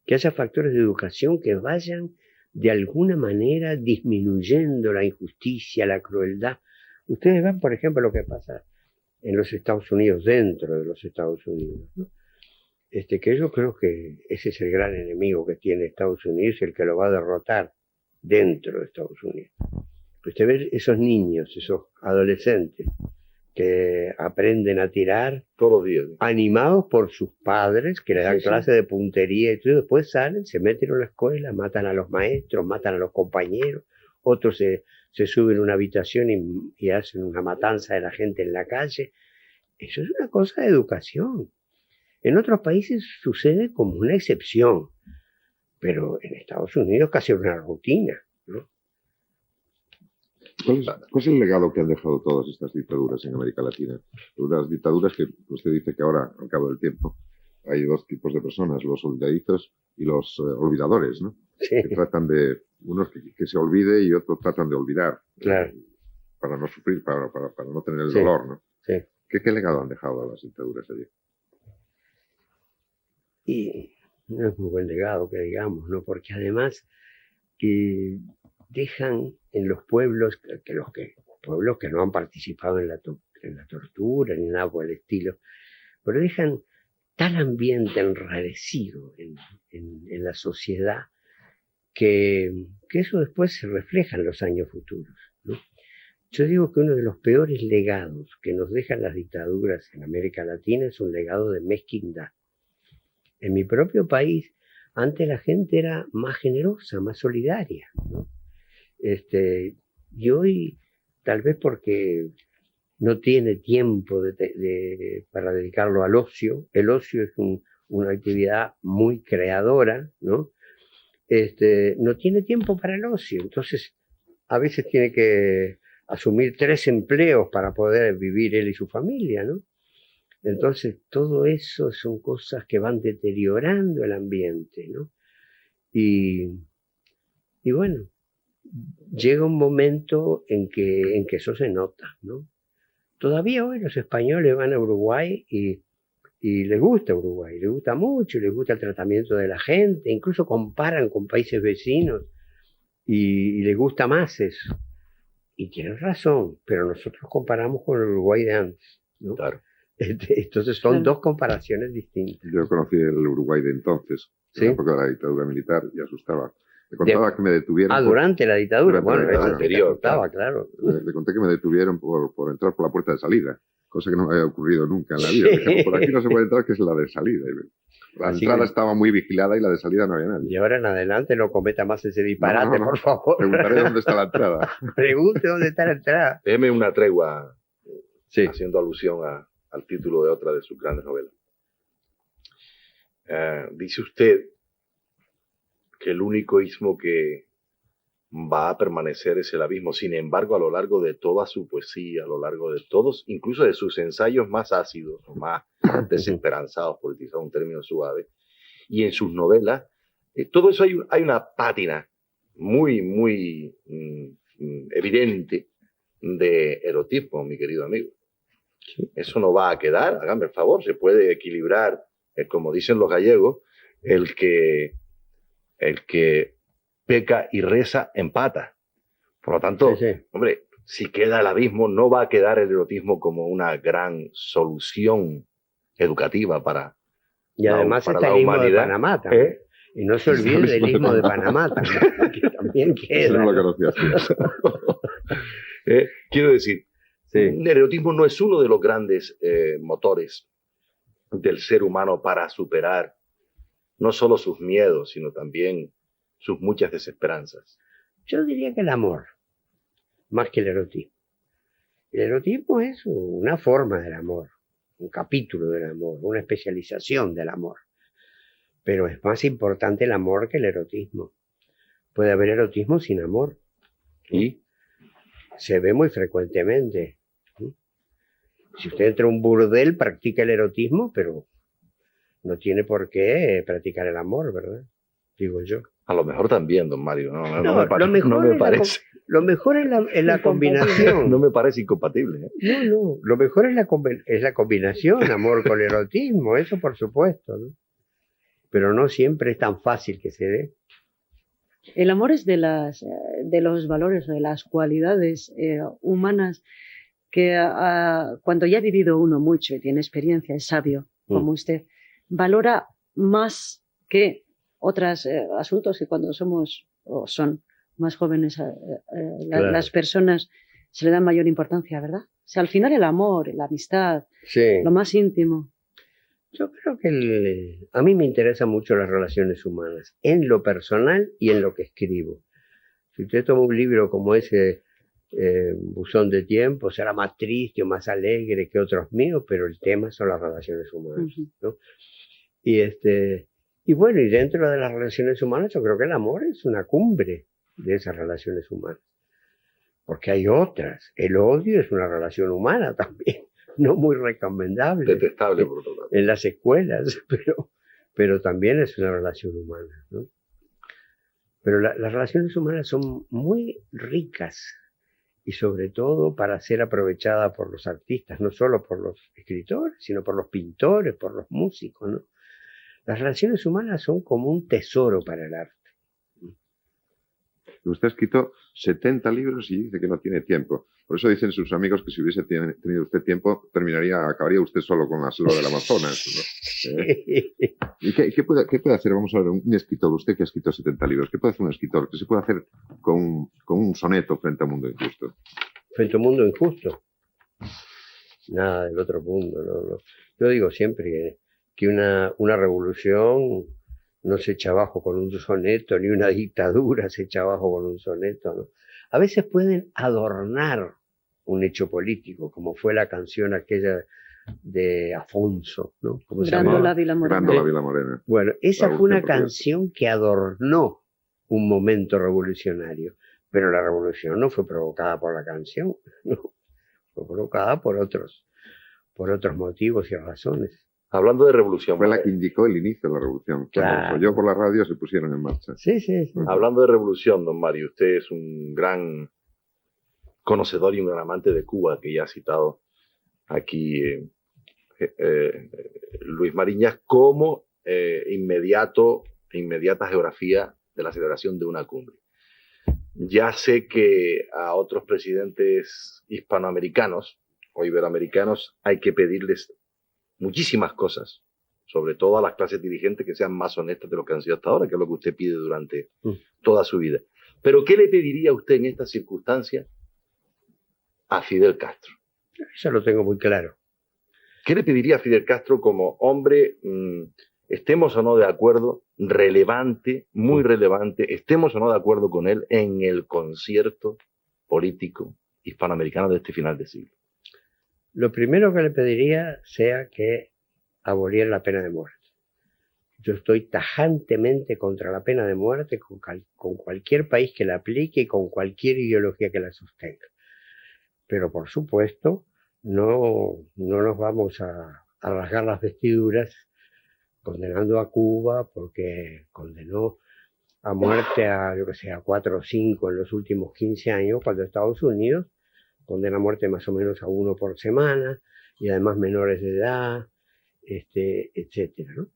Que haya factores de educación que vayan de alguna manera disminuyendo la injusticia, la crueldad. Ustedes ven, por ejemplo, lo que pasa en los Estados Unidos, dentro de los Estados Unidos, ¿no? Que yo creo que ese es el gran enemigo que tiene Estados Unidos y el que lo va a derrotar dentro de Estados Unidos. Usted ve esos niños, esos adolescentes que aprenden a tirar todos los días, animados por sus padres que les dan clases de puntería y todo, después salen, se meten en la escuela, matan a los maestros, matan a los compañeros, otros se suben a una habitación y hacen una matanza de la gente en la calle. Eso es una cosa de educación. En otros países sucede como una excepción, pero en Estados Unidos casi una rutina, ¿no? cuál es el legado que han dejado todas estas dictaduras en América Latina? Las dictaduras que usted dice que ahora, al cabo del tiempo, hay dos tipos de personas, los olvidadizos y los olvidadores, ¿no? Sí, Que tratan de, unos que se olvide y otros tratan de olvidar. claro. Para no sufrir, para no tener el Sí. dolor, ¿no? Sí. ¿Qué legado han dejado a las dictaduras allí? Y no es muy buen legado que digamos, ¿no? Porque además dejan en los pueblos, pueblos que no han participado en la tortura ni nada por el estilo, pero dejan tal ambiente enrarecido en la sociedad que eso después se refleja en los años futuros, ¿no? Yo digo que uno de los peores legados que nos dejan las dictaduras en América Latina es un legado de mezquindad. En mi propio país, antes la gente era más generosa, más solidaria, ¿no? Y hoy, tal vez porque no tiene tiempo para dedicarlo al ocio, el ocio es una actividad muy creadora, ¿no? No tiene tiempo para el ocio, entonces a veces tiene que asumir 3 empleos para poder vivir él y su familia, ¿no? Entonces, todo eso son cosas que van deteriorando el ambiente, ¿no? Y bueno, llega un momento en que eso se nota, ¿no? Todavía hoy los españoles van a Uruguay y les gusta Uruguay, les gusta mucho, les gusta el tratamiento de la gente, incluso comparan con países vecinos y les gusta más eso. Y tienen razón, pero nosotros comparamos con el Uruguay de antes, ¿no? Claro. Entonces son dos comparaciones distintas. Yo conocí el Uruguay de entonces, en ¿Sí? la época de la dictadura militar, y asustaba. Le contaba que me detuvieron. Durante la dictadura. Durante la dictadura anterior, anterior, claro. Le conté que me detuvieron por entrar por la puerta de salida, cosa que no me había ocurrido nunca en la vida. Sí. Dije, por aquí no se puede entrar, que es la de salida. La Así entrada que- estaba muy vigilada y la de salida no había nadie. Y ahora en adelante no cometa más ese disparate, No. por favor. Preguntaré dónde está la entrada. Pregunte dónde está la entrada. Déjeme una tregua Sí. haciendo alusión al título de otra de sus grandes novelas. Dice usted que el único istmo que va a permanecer es el abismo. Sin embargo, a lo largo de toda su poesía, a lo largo de todos, incluso de sus ensayos más ácidos o más desesperanzados, por utilizar un término suave, y en sus novelas, todo eso hay una pátina muy, muy evidente de erotismo, mi querido amigo. Sí. Eso no va a quedar, hágame el favor, se puede equilibrar, como dicen los gallegos, el que peca y reza empata. Por lo tanto, Sí. hombre, si queda el abismo, no va a quedar el erotismo como una gran solución educativa para Y además para está la el istmo de humanidad. Panamá también. Y no se olvide del istmo de Panamá también, que también Eso queda. no lo ¿no? conocías. Quiero decir, Sí. el erotismo no es uno de los grandes motores del ser humano para superar no solo sus miedos, sino también sus muchas desesperanzas. Yo diría que el amor, más que el erotismo. El erotismo es una forma del amor, un capítulo del amor, una especialización del amor. Pero es más importante el amor que el erotismo. Puede haber erotismo sin amor. Y Se ve muy frecuentemente. Si usted entra a un burdel, practica el erotismo, pero no tiene por qué practicar el amor, ¿verdad? Digo yo. a lo mejor también, don Mario. No No, me, lo mejor no me es parece. Lo mejor es la combinación. No me parece incompatible. No. Lo mejor es la combinación, amor con erotismo, eso por supuesto, ¿no? Pero no siempre es tan fácil que se dé. El amor es de los valores o de las cualidades humanas que cuando ya ha vivido uno mucho y tiene experiencia, es sabio, como usted, valora más que otros asuntos que cuando somos o son más jóvenes Claro. las personas se le dan mayor importancia, ¿verdad? O sea, al final el amor, la amistad, Sí. lo más íntimo. Yo creo que a mí me interesan mucho las relaciones humanas, en lo personal y en lo que escribo. Si usted toma un libro como ese, Buzón de Tiempo, será más triste o más alegre que otros míos, pero el tema son las relaciones humanas, ¿no? Y bueno, y dentro de las relaciones humanas yo creo que el amor es una cumbre de esas relaciones humanas. porque hay otras. El odio es una relación humana también, no muy recomendable Detestable, por otro lado. en las escuelas, pero también es una relación humana, ¿no? Pero las relaciones humanas son muy ricas y sobre todo para ser aprovechadas por los artistas, no solo por los escritores, sino por los pintores, por los músicos, ¿no? Las relaciones humanas son como un tesoro para el arte. Usted ha escrito 70 libros y dice que no tiene tiempo. Por eso dicen sus amigos que si hubiese tenido usted tiempo, acabaría usted solo con la selva del Amazonas, ¿no? ¿Y qué puede hacer? Vamos a ver, un escritor, usted que ha escrito 70 libros, ¿qué puede hacer un escritor? ¿Qué se puede hacer con un soneto frente a un mundo injusto? Frente a un mundo injusto. Nada del otro mundo, no. Yo digo siempre que una revolución no se echa abajo con un soneto, ni una dictadura se echa abajo con un soneto, ¿no? A veces pueden adornar un hecho político, como fue la canción aquella de Afonso, ¿no? ¿Cómo se llama? Grándola Vila Morena. Grándola Vila Morena. Bueno, esa fue una Portuguesa. canción que adornó un momento revolucionario, pero la revolución no fue provocada por la canción, no, fue provocada por otros motivos y razones. Hablando de revolución, Fue la que indicó el inicio de la revolución. Cuando Claro. se oyó por la radio se pusieron en marcha. Sí, sí, sí. hablando de revolución, don Mario, usted es un gran conocedor y un gran amante de Cuba, que ya ha citado aquí Luis Mariñas como inmediata geografía de la celebración de una cumbre. Ya sé que a otros presidentes hispanoamericanos o iberoamericanos hay que pedirles muchísimas cosas, sobre todo a las clases dirigentes que sean más honestas de lo que han sido hasta ahora, que es lo que usted pide durante toda su vida. Pero ¿qué le pediría usted en esta circunstancia a Fidel Castro? Eso lo tengo muy claro. ¿Qué le pediría a Fidel Castro como hombre, estemos o no de acuerdo, relevante, muy relevante, estemos o no de acuerdo con él en el concierto político hispanoamericano de este final de siglo? Lo primero que le pediría sea que aboliera la pena de muerte. Yo estoy tajantemente contra la pena de muerte con cualquier país que la aplique y con cualquier ideología que la sostenga. Pero por supuesto, no nos vamos a rasgar las vestiduras condenando a Cuba porque condenó a muerte a, yo que sé, a 4 o 5 en los últimos 15 años, cuando Estados Unidos condena a muerte más o menos a 1 por semana, y además menores de edad, etcétera, ¿no?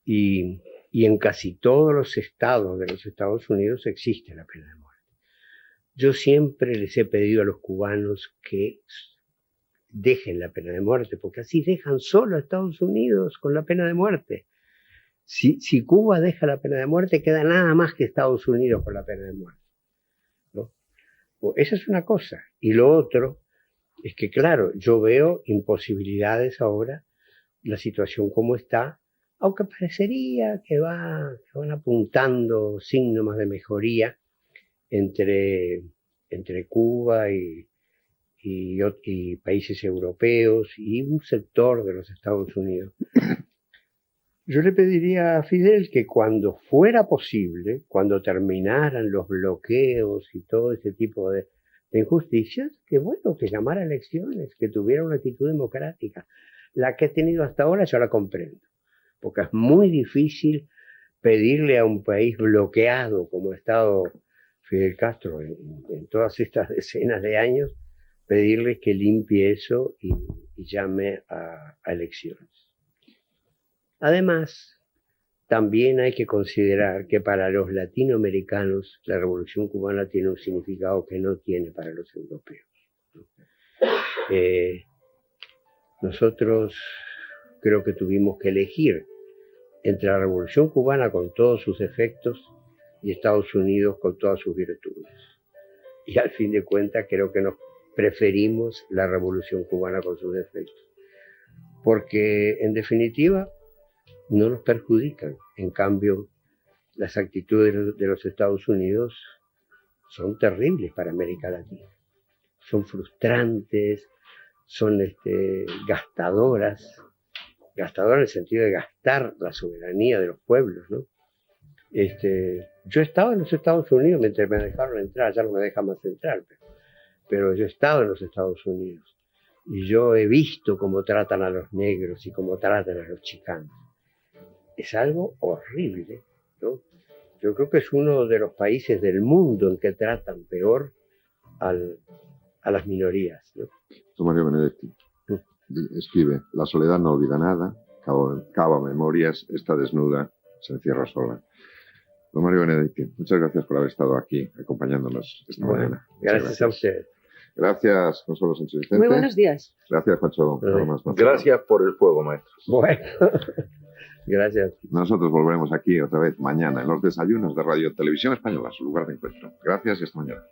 Y en casi todos los estados de los Estados Unidos existe la pena de muerte. Yo siempre les he pedido a los cubanos que dejen la pena de muerte, porque así dejan solo a Estados Unidos con la pena de muerte. Si Cuba deja la pena de muerte, queda nada más que Estados Unidos con la pena de muerte, ¿no? Esa es una cosa. Y lo otro es que, claro, yo veo imposibilidades ahora, la situación como está, aunque parecería que van apuntando signos de mejoría entre Cuba y países europeos y un sector de los Estados Unidos. Yo le pediría a Fidel que cuando fuera posible, cuando terminaran los bloqueos y todo ese tipo de injusticias, que llamara a elecciones, que tuviera una actitud democrática. La que he tenido hasta ahora yo la comprendo, porque es muy difícil pedirle a un país bloqueado como ha estado Fidel Castro en todas estas decenas de años, pedirle que limpie eso y llame a elecciones. Además, también hay que considerar que para los latinoamericanos la Revolución Cubana tiene un significado que no tiene para los europeos. Nosotros creo que tuvimos que elegir entre la Revolución Cubana con todos sus defectos y Estados Unidos con todas sus virtudes. Y al fin de cuentas creo que nos preferimos la Revolución Cubana con sus defectos. Porque en definitiva no nos perjudican. En cambio, las actitudes de los Estados Unidos son terribles para América Latina. Son frustrantes, son gastadoras en el sentido de gastar la soberanía de los pueblos, ¿no? Yo estaba en los Estados Unidos mientras me dejaron entrar, ya no me dejan más entrar, pero yo he estado en los Estados Unidos y yo he visto cómo tratan a los negros y cómo tratan a los chicanos. Es algo horrible, ¿no? Yo creo que es uno de los países del mundo en que tratan peor a las minorías, ¿no? Mario Benedetti escribe: la soledad no olvida nada, cava memorias, está desnuda, se encierra sola. Don Mario Benedetti, muchas gracias por haber estado aquí acompañándonos esta mañana. Gracias a usted. Gracias, Consuelo Sánchez Vicente. Muy buenos días. Gracias, Juancho. Gracias por el fuego, maestro. Bueno, gracias. Nosotros volveremos aquí otra vez mañana en los desayunos de Radio Televisión Española, su lugar de encuentro. Gracias y hasta mañana.